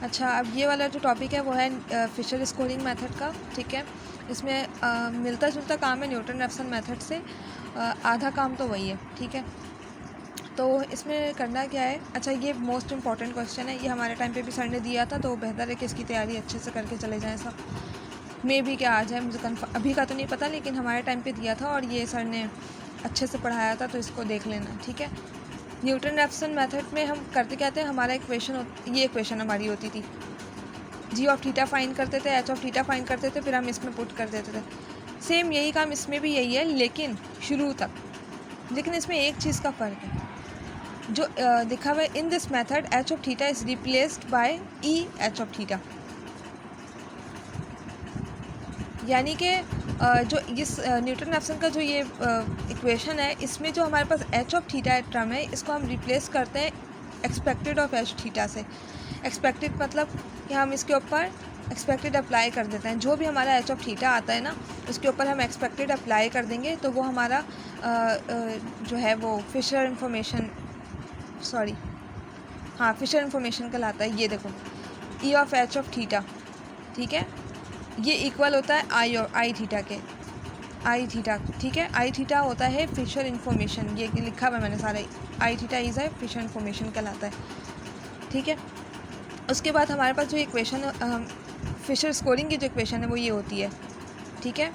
अच्छा, अब ये वाला जो टॉपिक है वो है फिशर स्कोरिंग मेथड का, ठीक है। इसमें मिलता जुलता काम है न्यूटन रैप्सन मेथड से, आधा काम तो वही है, ठीक है। तो इसमें करना क्या है, अच्छा ये मोस्ट इम्पॉर्टेंट क्वेश्चन है, ये हमारे टाइम पे भी सर ने दिया था, तो बेहतर है कि इसकी तैयारी अच्छे से करके चले जाएँ सब। मे भी क्या आ जाए, मुझे अभी का तो नहीं पता, लेकिन हमारे टाइम पे दिया था और ये सर ने अच्छे से पढ़ाया था, तो इसको देख लेना, ठीक है। न्यूटन रैप्सन मेथड में हम करते क्या थे, हमारा ये इक्वेशन हमारी होती थी, जी ऑफ थीटा फाइंड करते थे, एच ऑफ थीटा फाइंड करते थे, फिर हम इसमें पुट कर देते थे। सेम यही काम इसमें भी यही है, लेकिन शुरू तक, लेकिन इसमें एक चीज़ का फ़र्क है, जो दिखा हुआ है in this method H of theta is replaced by E H of theta, यानी कि जो इस न्यूटन रैप्सन का जो ये इक्वेशन है, इसमें जो हमारे पास एच ऑफ थीटा टर्म है, इसको हम रिप्लेस करते हैं एक्सपेक्टेड ऑफ एच थीटा से। एक्सपेक्टेड मतलब कि हम इसके ऊपर एक्सपेक्टेड अप्लाई कर देते हैं, जो भी हमारा एच ऑफ थीटा आता है ना, उसके ऊपर हम एक्सपेक्टेड अप्लाई कर देंगे, तो वो हमारा जो है वो फिशर इन्फॉर्मेशन फिशर इन्फॉर्मेशन कहलाता है। ये देखो, ई ऑफ एच ऑफ थीटा, ठीक है, ये इक्वल होता है आई थीटा के, आई थीटा, ठीक है। आई थीटा होता है फिशर इन्फॉर्मेशन, ये लिखा हुआ है मैंने सारा, आई थीटा इज़ है फिशर इन्फॉर्मेशन कहलाता है, ठीक है। उसके बाद हमारे पास जो इक्वेशन फिशर स्कोरिंग की जो इक्वेशन है वो ये होती है, ठीक है,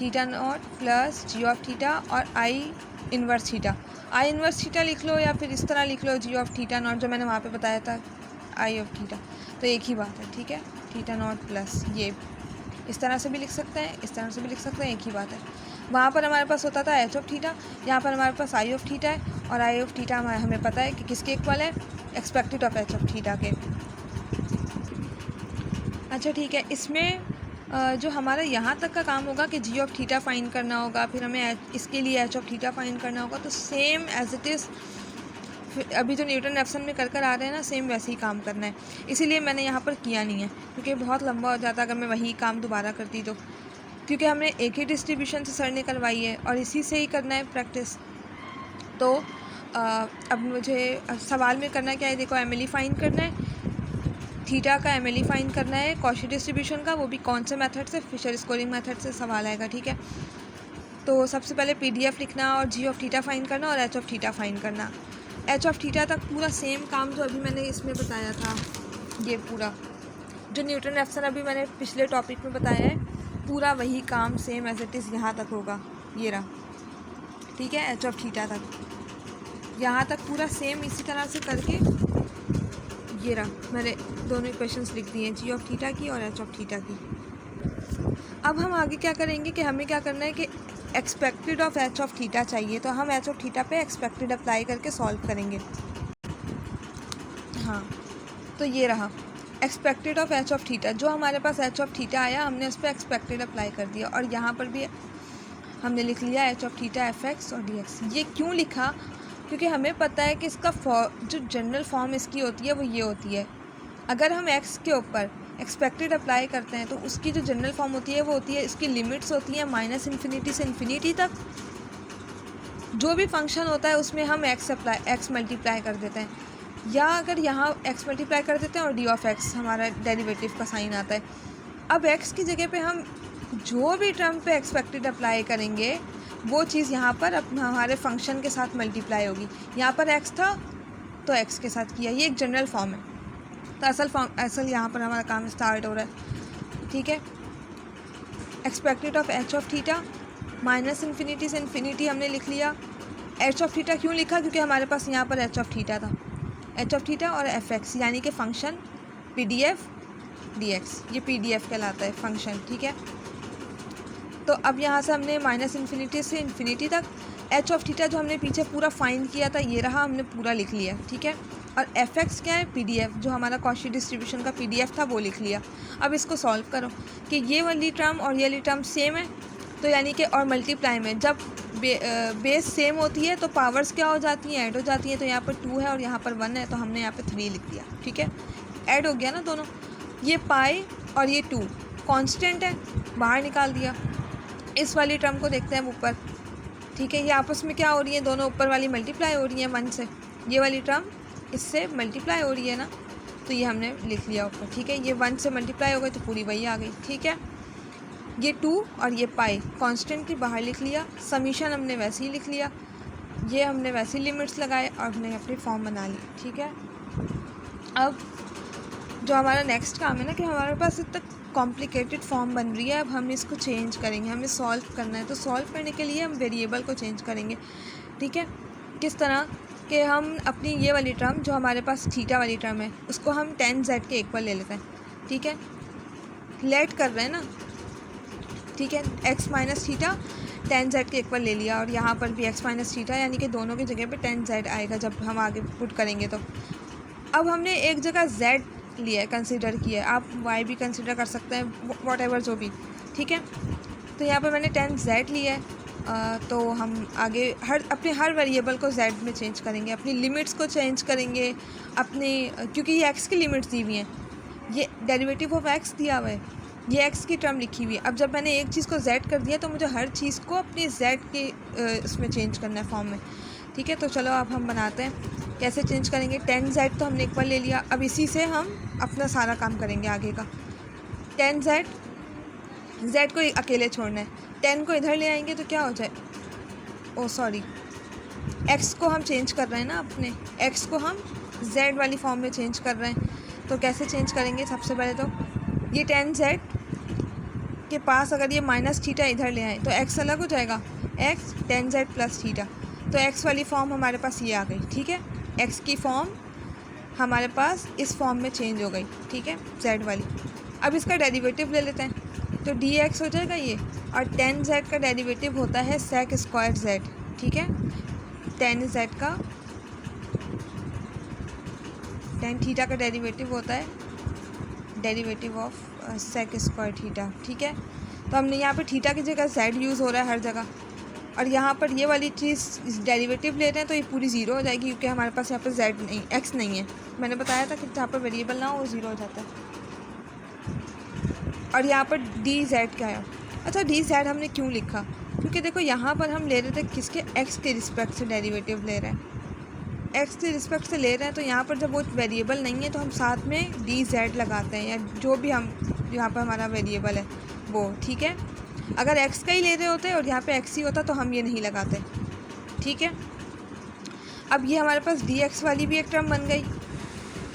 theta naught plus G of theta और I inverse theta. I inverse theta लिख लो या फिर इस तरह लिख लो, जी ऑफ थीटा नॉट, जो मैंने वहाँ पे बताया था आई ऑफ थीटा, तो एक ही बात है, ठीक है। थीटा नॉट प्लस, ये इस तरह से भी लिख सकते हैं, इस तरह से भी लिख सकते हैं, एक ही बात है। वहाँ पर हमारे पास होता था एच ऑफ थीटा, यहाँ पर हमारे पास आई ऑफ थीटा है, और आई ऑफ थीटा हमें पता है कि किसके इक्वल है, expected of H of theta के। अच्छा ठीक है, इसमें जो हमारा यहाँ तक का काम होगा कि जी ऑफ थीटा फाइंड करना होगा, फिर हमें इसके लिए एच ऑफ थीटा फाइंड करना होगा, तो सेम एज इट इज़ अभी जो न्यूटन रैप्सन में कर आ रहे हैं ना, सेम वैसे ही काम करना है। इसीलिए मैंने यहाँ पर किया नहीं है, क्योंकि बहुत लंबा हो जाता अगर मैं वही काम दोबारा करती तो, क्योंकि हमने एक ही डिस्ट्रीब्यूशन से सर ने करवाई है और इसी से ही करना है प्रैक्टिस। तो अब मुझे सवाल में करना क्या है, देखो एमएलई फाइंड करना है, थीटा का एमएलई फाइंड करना है, कॉची डिस्ट्रीब्यूशन का, वो भी कौन से मेथड से, फिशर स्कोरिंग मेथड से सवाल आएगा, ठीक है। तो सबसे पहले पीडीएफ लिखना और जी ऑफ थीटा फाइंड करना और एच ऑफ थीटा फाइंड करना। एच ऑफ थीटा तक पूरा सेम काम जो अभी मैंने इसमें बताया था, ये पूरा जो न्यूटन रैप्सन अभी मैंने पिछले टॉपिक में बताया है, पूरा वही काम सेम एज इट इज़ यहाँ तक होगा, ये रहा, ठीक है। एच ऑफ थीटा तक, यहाँ तक पूरा सेम इसी तरह से करके, ये रहा, मैंने दोनों इक्वेशंस लिख दिए हैं, जी ऑफ थीटा की और एच ऑफ थीटा की। अब हम आगे क्या करेंगे कि हमें क्या करना है कि expected of H of theta चाहिए, तो हम एच ऑफ थीटा पे एक्सपेक्टेड अप्लाई करके सॉल्व करेंगे। हाँ, तो ये रहा expected of H of theta, जो हमारे पास एच ऑफ थीटा आया हमने उस पर एक्सपेक्टेड अप्लाई कर दिया, और यहाँ पर भी हमने लिख लिया H of theta F x और डी एक्स। ये क्यों लिखा, क्योंकि हमें पता है कि इसका जो जनरल फॉर्म इसकी होती है वो ये होती है, अगर हम एक्स के ऊपर एक्सपेक्टेड अप्लाई करते हैं तो उसकी जो जनरल फॉर्म होती है वो होती है, इसकी लिमिट्स होती हैं माइनस इन्फिनिटी से इन्फिनिटी तक, जो भी फंक्शन होता है उसमें हम एक्स मल्टीप्लाई कर देते हैं, या अगर यहाँ एक्स मल्टीप्लाई कर देते हैं और डी ऑफ एक्स हमारा डेरिवेटिव का साइन आता है। अब एक्स की जगह पे हम जो भी टर्म पे एक्सपेक्टेड अप्लाई करेंगे वो चीज़ यहाँ पर हमारे फंक्शन के साथ मल्टीप्लाई होगी। यहाँ पर एक्स था तो एक्स के साथ किया, ये एक जनरल फॉर्म है। तो असल यहाँ पर हमारा काम स्टार्ट हो रहा है, ठीक है। Expected of H of theta minus infinity से इन्फिनिटी हमने लिख लिया। एच ऑफ थीटा क्यों लिखा, क्योंकि हमारे पास यहाँ पर एच ऑफ थीटा था, एच ऑफ थीटा और एफ एक्स, यानी कि function P D F D x, ये पी डी एफ कहलाता है फंक्शन, ठीक है। तो अब यहाँ से हमने माइनस इन्फिनिटी से इन्फिनिटी तक एच ऑफ थीटा जो हमने पीछे पूरा फाइंड किया था, ये रहा, हमने पूरा लिख लिया, ठीक है। और एफ एक्स क्या है, पी डी एफ, जो हमारा कॉची डिस्ट्रीब्यूशन का पी डी एफ था वो लिख लिया। अब इसको सॉल्व करो कि ये वाली टर्म और ये वाली टर्म सेम है, तो यानी कि और मल्टीप्लाई में जब बेस सेम होती है तो पावर्स क्या हो जाती हैं, ऐड हो जाती हैं। तो यहाँ पर 2 है और यहाँ पर 1 है, तो हमने यहाँ पर 3 लिख दिया, ठीक है। ऐड हो गया ना दोनों, ये पाई और ये 2 कांस्टेंट है, बाहर निकाल दिया। इस वाली टर्म को देखते हैं ऊपर, ठीक है। ये आपस में क्या हो रही है, दोनों ऊपर वाली मल्टीप्लाई हो रही है 1 से, ये वाली टर्म इससे मल्टीप्लाई हो रही है ना, तो ये हमने लिख लिया ऊपर, ठीक है। ये 1 से मल्टीप्लाई हो गई तो पूरी वही आ गई, ठीक है। ये 2 और ये पाई कांस्टेंट की बाहर लिख लिया, समीशन हमने वैसे ही लिख लिया, ये हमने वैसे ही लिमिट्स लगाए और हमने अपनी फॉर्म बना ली, ठीक है। अब जो हमारा नेक्स्ट काम है ना कि हमारे पास इतना कॉम्प्लिकेटेड फॉर्म बन रही है, अब हम इसको चेंज करेंगे, हमें सॉल्व करना है। तो सॉल्व करने के लिए हम वेरिएबल को चेंज करेंगे, ठीक है। किस तरह कि हम अपनी ये वाली टर्म जो हमारे पास थीटा वाली टर्म है उसको हम tan z के इक्वल ले लेते हैं, ठीक है। लेट कर रहे हैं ना, ठीक है। x minus theta tan z के इक्वल ले लिया और यहाँ पर भी x माइनस थीटा, यानी कि दोनों की जगह पे tan z आएगा जब हम आगे पुट करेंगे। तो अब हमने एक जगह z लिया है, कंसिडर किया है, आप y भी कंसिडर कर सकते हैं, वॉट एवर जो भी, ठीक है। तो यहाँ पर मैंने tan z लिया है, तो हम आगे अपने हर वेरिएबल को z में चेंज करेंगे, अपनी लिमिट्स को चेंज करेंगे अपने, क्योंकि ये x की लिमिट्स दी हुई हैं, ये डेरिवेटिव ऑफ x दिया हुआ है, ये x की टर्म लिखी हुई है। अब जब मैंने एक चीज़ को z कर दिया तो मुझे हर चीज़ को अपनी z के इसमें चेंज करना है, फॉर्म में, ठीक है। तो चलो अब हम बनाते हैं, कैसे चेंज करेंगे। tan z तो हमने इक्वल ले लिया, अब इसी से हम अपना सारा काम करेंगे आगे का। tan z को अकेले छोड़ना है, 10 को इधर ले आएंगे तो क्या हो जाए, ओ सॉरी, x को हम चेंज कर रहे हैं ना, अपने x को हम z वाली फॉर्म में चेंज कर रहे हैं। तो कैसे चेंज करेंगे, सबसे पहले तो ये tan z के पास अगर ये माइनस थीटा इधर ले आए तो x अलग हो जाएगा, x tan z plus theta, तो x वाली फॉर्म हमारे पास ये आ गई, ठीक है। x की फॉर्म हमारे पास इस फॉर्म में चेंज हो गई, ठीक है, z वाली। अब इसका डेरिवेटिव ले लेते हैं, तो dx हो जाएगा ये, और tan z का डेरिवेटिव होता है sec स्क्वायर z, ठीक है। tan z का tan थीटा का डेरिवेटिव होता है derivative of sec square theta, ठीक है। तो हमने यहाँ पे थीटा की जगह z यूज़ हो रहा है हर जगह, और यहाँ पर ये वाली चीज़ डेरिवेटिव ले रहे हैं तो ये पूरी ज़ीरो हो जाएगी, क्योंकि हमारे पास यहाँ पर z नहीं, x नहीं है। मैंने बताया था कि जहाँ पर वेरिएबल ना हो वो ज़ीरो हो जाता है। और यहाँ पर dz क्या है, अच्छा dz हमने क्यों लिखा, क्योंकि देखो यहाँ पर हम ले रहे थे किसके, x के रिस्पेक्ट से डेरिवेटिव ले रहे हैं, x के रिस्पेक्ट से ले रहे हैं। तो यहाँ पर जब वो वेरिएबल नहीं है तो हम साथ में dz लगाते हैं, या जो भी हम यहाँ पर हमारा वेरिएबल है वो, ठीक है। अगर x का ही ले रहे होते और यहाँ पे x ही होता तो हम ये नहीं लगाते, ठीक है। अब ये हमारे पास dx वाली भी एक टर्म बन गई,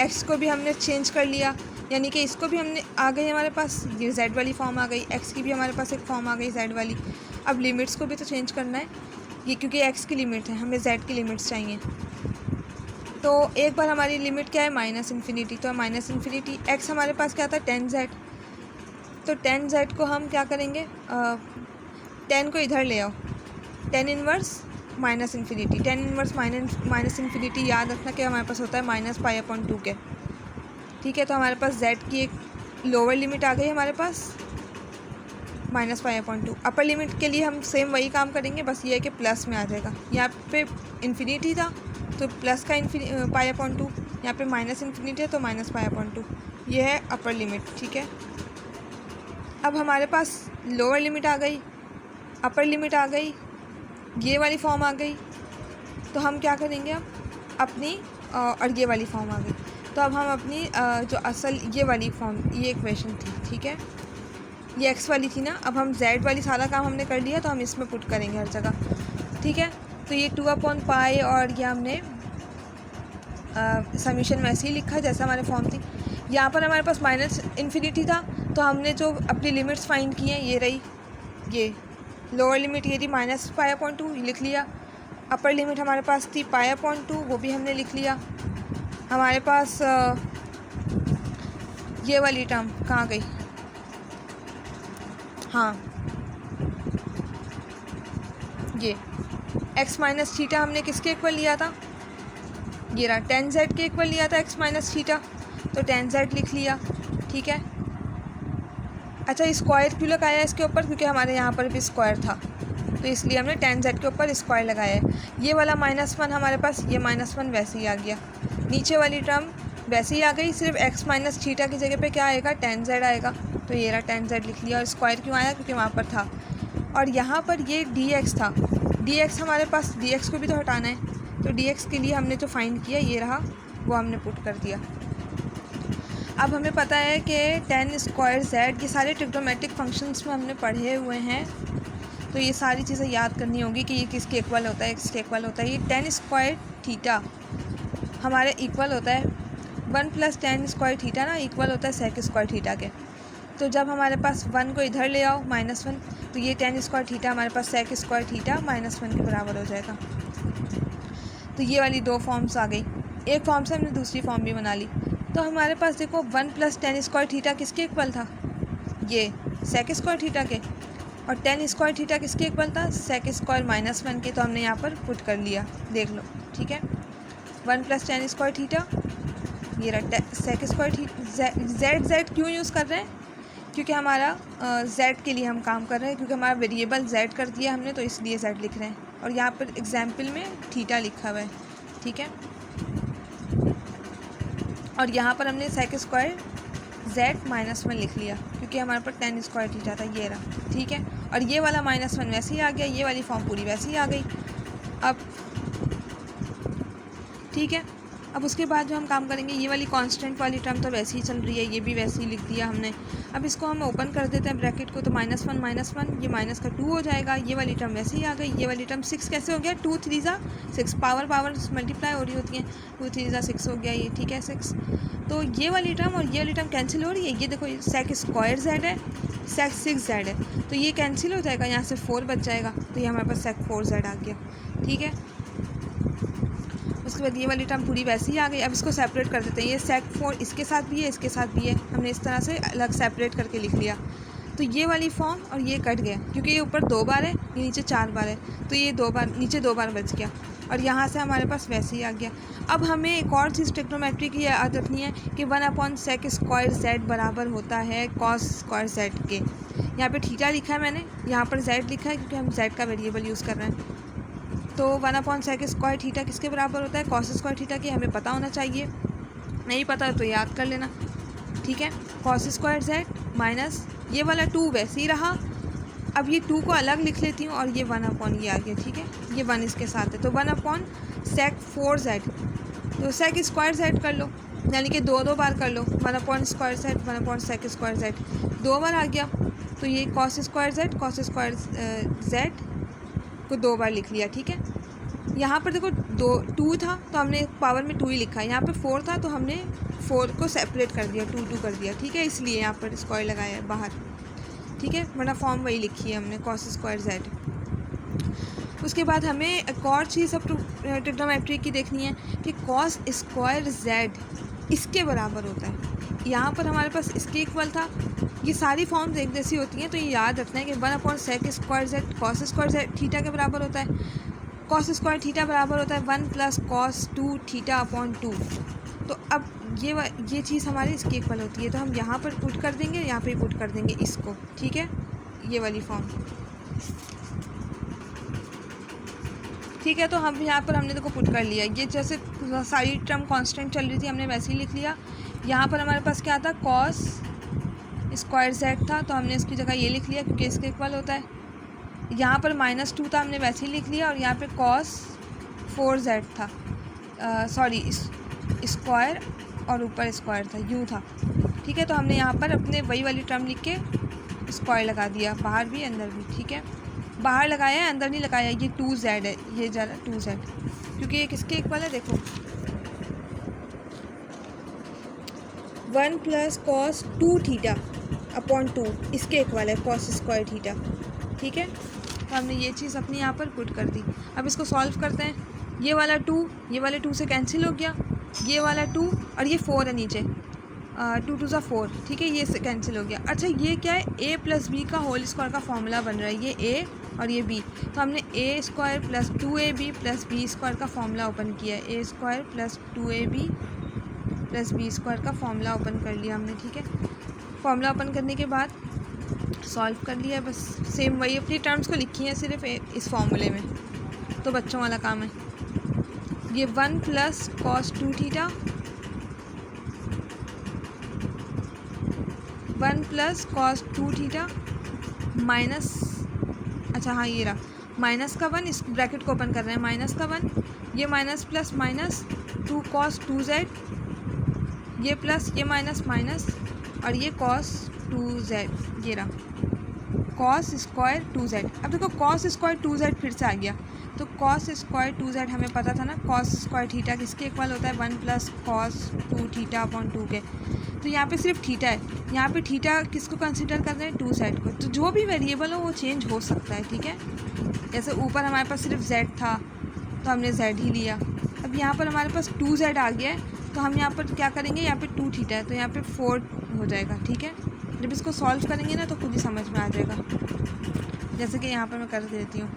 x को भी हमने चेंज कर लिया, यानी कि इसको भी हमने आ गई हमारे पास, ये z वाली फॉर्म आ गई, x की भी हमारे पास एक फॉर्म आ गई z वाली। अब लिमिट्स को भी तो चेंज करना है, ये क्योंकि x की लिमिट है, हमें z की लिमिट्स चाहिए। तो एक बार हमारी लिमिट क्या है, माइनस इन्फिनिटी, तो माइनस इन्फिनिटी, x हमारे पास क्या था, tan z, तो tan z को हम क्या करेंगे, 10 को इधर ले आओ, tan inverse minus infinity, tan inverse minus infinity याद रखना कि हमारे पास होता है माइनस पाई/2 के, ठीक है। तो हमारे पास z की एक लोअर लिमिट आ गई हमारे पास माइनस पाई/2। अपर लिमिट के लिए हम सेम वही काम करेंगे, बस ये है कि प्लस में आ जाएगा, यहाँ पे इन्फिनिटी था तो प्लस का पाई/2, यहाँ पे माइनस इन्फिनिटी है तो माइनस पाई/2, ये है अपर लिमिट, ठीक है। अब हमारे पास लोअर लिमिट आ गई, अपर लिमिट आ गई, ये वाली फॉर्म आ गई, तो हम क्या करेंगे अब अपनी, और ये वाली फॉर्म आ गई, तो अब हम अपनी जो असल ये वाली फॉर्म, ये इक्वेशन थी, ठीक है, ये x वाली थी ना, अब हम z वाली सारा काम हमने कर लिया तो हम इसमें पुट करेंगे हर जगह, ठीक है। तो ये 2/पाई और ये हमने समीशन वैसे ही लिखा जैसा हमारे फॉर्म थी। यहाँ पर हमारे पास माइनस इन्फिनिटी था तो हमने जो अपनी लिमिट्स फाइंड की हैं ये रही, ये लोअर लिमिट ये थी माइनस पाई/2 लिख लिया, अपर लिमिट हमारे पास थी पाई/2 वो भी हमने लिख लिया। हमारे पास ये वाली टर्म कहाँ गई, हाँ ये x माइनस थीटा हमने किसके इक्वल लिया था, ये रहा tan z के इक्वल लिया था x माइनस थीटा, तो tan z लिख लिया, ठीक है। अच्छा स्क्वायर क्यों लगाया है इसके ऊपर, क्योंकि हमारे यहाँ पर भी स्क्वायर था तो इसलिए हमने tan z के ऊपर स्क्वायर लगाया है। ये वाला -1 हमारे पास, ये -1 वैसे ही आ गया, नीचे वाली टर्म वैसे ही आ गई, सिर्फ x माइनस थीटा की जगह पे क्या आएगा, tan z आएगा, तो ये रहा tan z लिख लिया। और स्क्वायर क्यों आया, क्योंकि वहाँ पर था, और यहाँ पर ये dx था, dx हमारे पास, dx को भी तो हटाना है, तो dx के लिए हमने जो फाइंड किया ये रहा, वो हमने पुट कर दिया, अब हमें पता है कि tan स्क्वायर z, ये सारे ट्रिग्नोमेट्रिक फंक्शंस में हमने पढ़े हुए हैं, तो ये सारी चीज़ें याद करनी होगी कि ये किसके इक्वल होता है, किसके इक्वल होता है। ये tan स्क्वायर थीटा हमारे इक्वल होता है 1 + tan स्क्वायर थीटा ना, इक्वल होता है sec स्क्वायर थीटा के। तो जब हमारे पास 1 को इधर ले आओ -1, तो ये tan स्क्वायर थीटा हमारे पास sec स्क्वायर थीटा -1 के बराबर हो जाएगा। तो ये वाली 2 फॉर्म्स आ गई, एक फॉर्म से हमने दूसरी फॉर्म भी बना ली। तो हमारे पास देखो 1 + tan स्क्वायर थीटा किसके इक्वल था, ये sec स्क्वायर थीटा के, और tan स्क्वायर थीटा किसके इक्वल था, sec स्क्वायर -1 के। तो हमने यहाँ पर पुट कर लिया, देख लो, ठीक है। 1 + tan स्क्वायर थीटा, ये रहा sec स्क्वायर थीटा। z क्यों यूज़ कर रहे हैं, क्योंकि हमारा z के लिए हम काम कर रहे हैं, क्योंकि हमारा वेरिएबल z कर दिया हमने, तो इसलिए z लिख रहे हैं। और यहाँ पर एग्जाम्पल में थीटा लिखा हुआ है, ठीक है। और यहाँ पर हमने sec स्क्वायर z -1 लिख लिया, क्योंकि हमारे पास tan स्क्वायर थीटा था, ये रहा, ठीक है। और ये वाला -1 वैसे ही आ गया, ये वाली फॉर्म पूरी वैसे ही आ गई। अब ठीक है, अब उसके बाद जो हम काम करेंगे, ये वाली कांस्टेंट वाली टर्म तो वैसे ही चल रही है, ये भी वैसे ही लिख दिया हमने। अब इसको हम ओपन कर देते हैं ब्रैकेट को, तो -1 ये माइनस का 2 हो जाएगा, ये वाली टर्म वैसे ही आ गई। ये वाली टर्म 6 कैसे हो गया, 2 3 ज़ा 6, पावर मल्टीप्लाई हो रही होती है, 2 3 ज़ा 6 हो गया ये, ठीक है 6। तो ये वाली टर्म और ये वाली टर्म कैंसिल हो रही है, ये देखो sec स्क्वायर z है, sec 6z है, तो ये कैंसिल हो जाएगा, यहाँ से 4 बच जाएगा, तो ये हमारे पास sec 4z आ गया, ठीक है। उसके बाद ये वाली टर्म पूरी वैसे ही आ गई। अब इसको सेपरेट कर देते हैं, ये sec 4 इसके साथ भी है, इसके साथ भी है, हमने इस तरह से अलग सेपरेट करके लिख लिया। तो ये वाली फॉर्म और ये कट गया, क्योंकि ये ऊपर 2 बार है, ये नीचे 4 बार है, तो ये 2 बार नीचे 2 बार बच गया, और यहाँ से हमारे पास वैसे ही आ गया। अब हमें एक और चीज़ ट्रिग्नोमेट्री की याद रखनी है कि 1/sec स्क्वायर z बराबर होता है cos स्क्वायर z के। यहाँ पे थीटा लिखा है मैंने, यहाँ पर z लिखा है, क्योंकि हम z का वेरिएबल यूज़ कर रहे हैं। तो 1/sec स्क्वायर थीटा किसके बराबर होता है, cos स्क्वायर थीटा के। हमें पता होना चाहिए, नहीं पता तो याद कर लेना, ठीक है। cos स्क्वायर z माइनस ये वाला 2 वैसे ही रहा। अब ये 2 को अलग लिख लेती हूँ, और ये 1/ ये आ गया, ठीक है, ये 1 इसके साथ है, तो 1/sec 4z, तो sec स्क्वायर z कर लो, यानी कि 2 बार कर लो, 1/square z 1/sec square z 2 बार आ गया। तो ये cos स्क्वायर z को 2 बार लिख लिया, ठीक है। यहाँ पर देखो 2 था, तो हमने पावर में 2 ही लिखा है, यहाँ पे 4 था, तो हमने 4 को सेपरेट कर दिया, 2 कर दिया, ठीक है, इसलिए यहाँ पर स्क्वायर लगाया है बाहर, ठीक है, वरना फॉर्म वही लिखी है हमने, cos स्क्वायर z। उसके बाद हमें एक और चीज़ अब ट्रिग्नोमेट्री की देखनी है कि cos स्क्वायर z इसके बराबर होता है। यहाँ पर हमारे पास इसके इक्वल था, ये सारी फॉर्म्स एक जैसी होती हैं, तो ये याद रखना है कि 1/sec square z cos square z theta के बराबर होता है। cos स्क्वायर थीटा बराबर होता है 1 + cos 2 θ/2। तो अब ये चीज़ हमारी इसकी इक्वल होती है, तो हम यहाँ पर पुट कर देंगे, यहाँ पे पुट कर देंगे इसको, ठीक है, ये वाली फॉर्म, ठीक है। तो हम यहाँ पर हमने देखो पुट कर लिया, ये जैसे सारी टर्म कांस्टेंट चल रही थी हमने वैसे ही लिख लिया। यहाँ पर हमारे पास क्या था, cos स्क्वायर z था, तो हमने इसकी जगह ये लिख लिया, क्योंकि इसके इक्वल होता है। यहाँ पर -2 था, हमने वैसे ही लिख लिया, और यहाँ पे cos 4z था, सॉरी स्क्वायर और ऊपर स्क्वायर था, यूँ था, ठीक है। तो हमने यहाँ पर अपने वही वाली टर्म लिख के स्क्वायर लगा दिया, बाहर भी अंदर भी, ठीक है। बाहर लगाया है, अंदर नहीं लगाया, ये 2z है, ये ज़रा 2z, क्योंकि ये किसके इक्वल है, देखो 1 + cos 2 θ/2 इसके इक्वल है cos स्क्वायर थीटा, ठीक है। तो हमने ये चीज़ अपनी यहाँ पर पुट कर दी। अब इसको सॉल्व करते हैं, ये वाला 2 ये वाले 2 से कैंसिल हो गया, ये वाला 2 और ये 4 है नीचे, 2 2 ज़ा 4, ठीक है, ये कैंसिल हो गया। अच्छा ये क्या है, a + b का होल स्क्वायर का फॉर्मूला बन रहा है, ये a और ये b, तो हमने a² + 2ab + b² का फॉर्मूला ओपन किया है, a² + 2ab + b² का फॉर्मूला ओपन कर लिया हमने, ठीक है। फॉर्मूला ओपन करने के बाद सॉल्व कर लिया, बस सेम वही अपनी टर्म्स को लिखी हैं सिर्फ इस फॉर्मूले में, तो बच्चों वाला काम है। ये 1 + cos 2 θ 1 + cos 2 θ माइनस, अच्छा हाँ ये रहा माइनस का 1, इस ब्रैकेट को ओपन कर रहे हैं, -1, ये minus plus minus 2 cos 2z, ये प्लस, ये माइनस माइनस, और ये कॉस 2z, ये रहा कॉस स्क्वायर 2z। अब देखो कॉस स्क्वायर 2z फिर से आ गया, तो कॉस स्क्वायर 2z हमें पता था ना, कॉस स्क्वायर थीटा किसके इक्वल होता है, 1 प्लस कॉस 2 थीटा अपॉन 2 के। तो यहाँ पे सिर्फ थीटा है, यहाँ पे थीटा किसको कंसिडर कर रहे हैं, 2z को। तो जो भी वेरिएबल हो वो चेंज हो सकता है, ठीक है। जैसे ऊपर हमारे पास सिर्फ z था तो हमने z ही लिया। अब यहाँ पर हमारे पास 2z आ गया है, तो हम यहाँ पर क्या करेंगे, यहाँ पे 2 थीटा है तो यहाँ पे 4 हो जाएगा, ठीक है। जब इसको सॉल्व करेंगे ना तो खुद ही समझ में आ जाएगा। जैसे कि यहाँ पर मैं कर देती हूँ,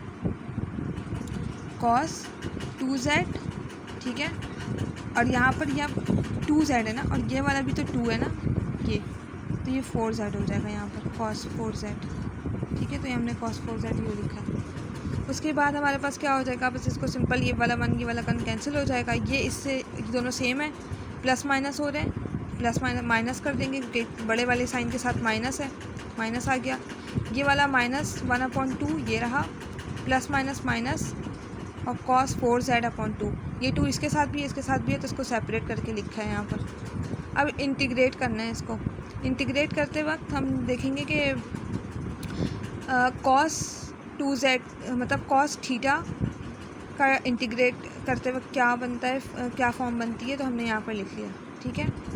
cos 2z, ठीक है, और यहाँ पर यह 2z है ना, और ये वाला भी तो 2 है ना, ये तो ये 4z हो जाएगा यहाँ पर, cos 4z, ठीक है। तो ये हमने cos 4z ये लिखा है। उसके बाद हमारे पास क्या हो जाएगा, बस इसको सिंपल ये वाला 1 ये वाला 1 कैंसिल हो जाएगा। ये इससे दोनों सेम है, प्लस माइनस हो रहे हैं, प्लस माइनस कर देंगे क्योंकि बड़े वाले साइन के साथ माइनस है, माइनस आ गया। ये वाला माइनस 1/2 ये रहा, प्लस माइनस माइनस, और cos 4z/2, ये 2 इसके साथ भी है इसके साथ भी है, तो इसको सेपरेट करके लिखा है यहाँ पर। अब इंटीग्रेट करना है इसको। इंटीग्रेट करते वक्त हम देखेंगे कि cos 2z मतलब cos थीटा का इंटीग्रेट करते वक्त क्या बनता है, क्या फॉर्म बनती है, तो हमने यहाँ पर लिख लिया, ठीक है।